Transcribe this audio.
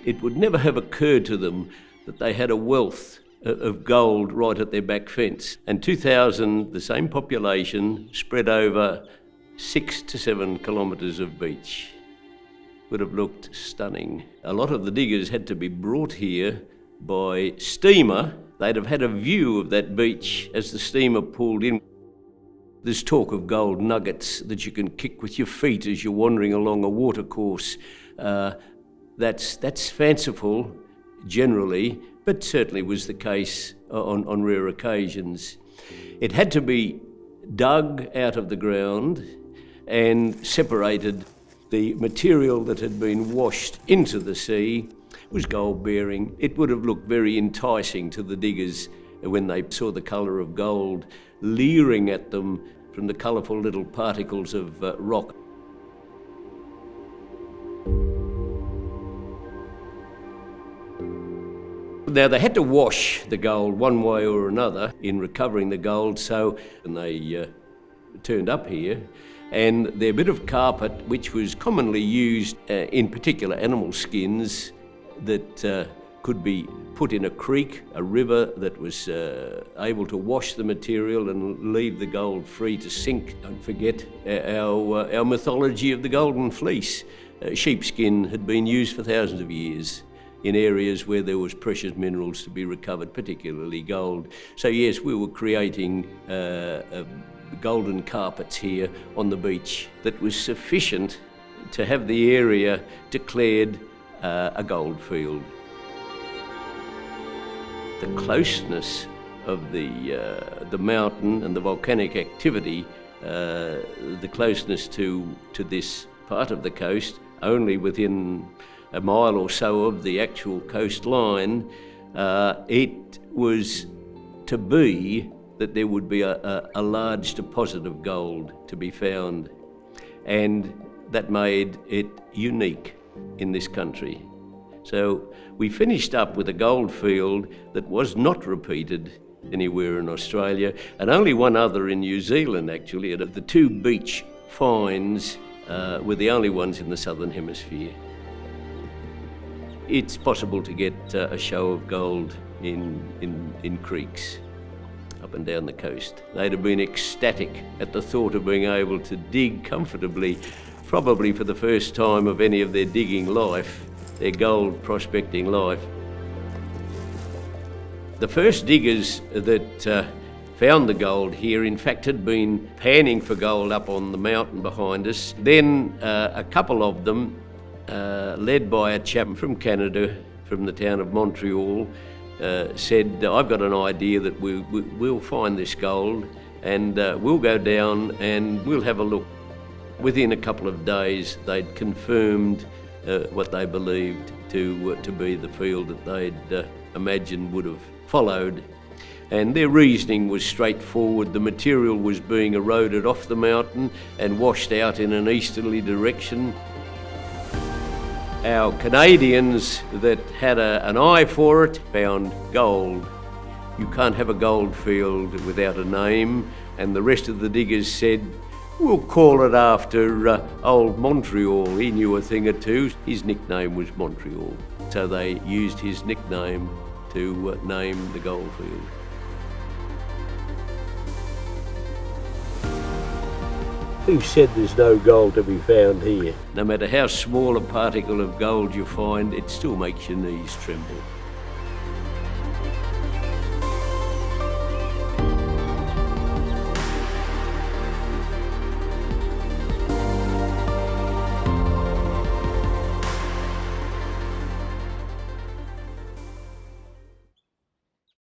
it would never have occurred to them that they had a wealth of gold right at their back fence. And 2,000, the same population, spread over 6 to 7 kilometres of beach. Would have looked stunning. A lot of the diggers had to be brought here by steamer. They'd have had a view of that beach as the steamer pulled in. There's talk of gold nuggets that you can kick with your feet as you're wandering along a watercourse. That's fanciful generally, but certainly was the case on rare occasions. It had to be dug out of the ground and separated. The material that had been washed into the sea was gold-bearing. It would have looked very enticing to the diggers when they saw the colour of gold leering at them from the colourful little particles of rock. Now, they had to wash the gold one way or another in recovering the gold, so and they turned up here, and their bit of carpet, which was commonly used in particular animal skins that could be put in a creek, a river that was able to wash the material and leave the gold free to sink. Don't forget our mythology of the golden fleece. Sheepskin had been used for thousands of years in areas where there was precious minerals to be recovered, particularly gold. So yes, we were creating golden carpets here on the beach that was sufficient to have the area declared a gold field. The closeness of the mountain and the volcanic activity, the closeness to this part of the coast, only within a mile or so of the actual coastline, it was to be that there would be a large deposit of gold to be found, and that made it unique in this country. So we finished up with a gold field that was not repeated anywhere in Australia, and only one other in New Zealand actually. And the two beach finds were the only ones in the Southern Hemisphere. It's possible to get a show of gold in creeks up and down the coast. They'd have been ecstatic at the thought of being able to dig comfortably, probably for the first time of any of their digging life, their gold prospecting life. The first diggers that found the gold here, in fact, had been panning for gold up on the mountain behind us. Then a couple of them, led by a chap from Canada, from the town of Montreal, said, I've got an idea that we'll find this gold and we'll go down and we'll have a look. Within a couple of days, they'd confirmed what they believed to be the field that they'd imagined would have followed. And their reasoning was straightforward. The material was being eroded off the mountain and washed out in an easterly direction. Our Canadians that had an eye for it found gold. You can't have a gold field without a name, and the rest of the diggers said, we'll call it after old Montreal. He knew a thing or two. His nickname was Montreal. So they used his nickname to name the goldfield. Who said there's no gold to be found here? No matter how small a particle of gold you find, it still makes your knees tremble.